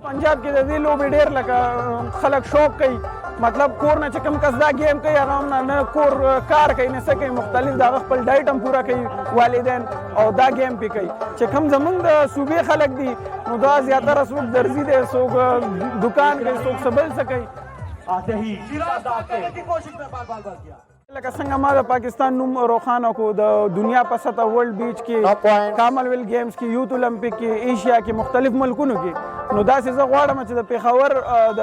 پنجاب کې د دې لوبې ډېر لکه خلک شوق کوي مطلب کور نه چې کوم کس دا گیم کوي هغه هم نه کور کار کوي نه څه کوي مختلف د هغه خپل ډایټ هم پوره کوي والدین او دا گیم پې کوي چې کوم زمونږ د صوبې خلک دي نو دا زیاتره څوک درځي دی څوک دکان کوي څوک څه بل څه کوي لکه څنګه ما د پاکستان نوم روښانه کو د دنیا په سطح ورلډ بیچ کې کامن ویلث گیمز کې یوت اولمپک کې ایشیا کې مختلف ملکونو کې نو داسې زه غواړم چې د پېښور د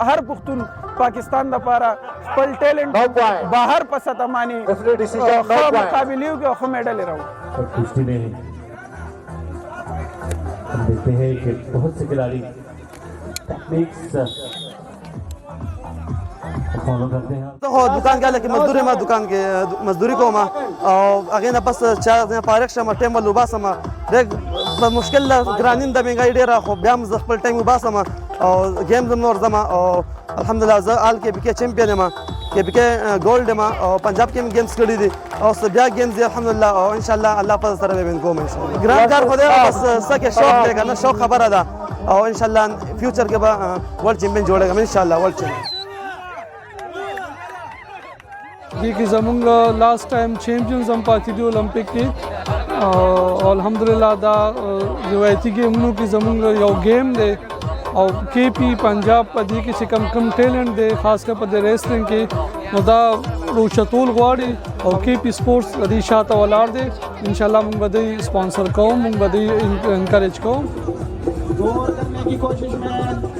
هر پښتون پاکستان دپاره خپل ټیلنټ بهر په سطح باندې ښه مقابلې وکړي او ښه میډل یې راوړي हम देखते हैं कि बहुत से खिलाड़ी टेक्निक्स फॉलो करते हैं तो दुकान के लगे मजदूरी में दुकान के मजदूरी को मा और आगे ना बस चार पारक शमा टाइम लुबा समा देख मुश्किल ग्रानीन द महंगाई डेरा खो ब्याम जखपल टाइम लुबा समा और गेम जम नोर जमा और अल्हम्दुलिल्लाह ज आल के बीके चैंपियन मा के बीके गोल्ड मा और पंजाब के गेम्स करी थी और सबिया गेम्स अल्हम्दुलिल्लाह और इंशाल्लाह अल्लाह पर सर में को में ग्रांड कार खुद बस सके शौक देगा ना शौक खबर अदा और इंशाल्लाह फ्यूचर के बाद वर्ल्ड चैंपियन जोड़ेगा इंशाल्लाह वर्ल्ड चैंपियन देखिए जमूंग लास्ट टाइम चैम्पियंस हम पाती थी ओलंपिक की अल्हम्दुलिल्लाह दा रिवायती गेमों की जमूंग यो गेम दे और केपी पंजाब पदी की कम टैलेंट दे खासकर पदे रेसलिंग की मुदा रोशतुल गवाड़ी और केपी स्पोर्ट्स अदी शाता वालार दे इंशाल्लाह मुंग बदई स्पॉन्सर को मुंग बदई इनकरेज को करने की कोशिश में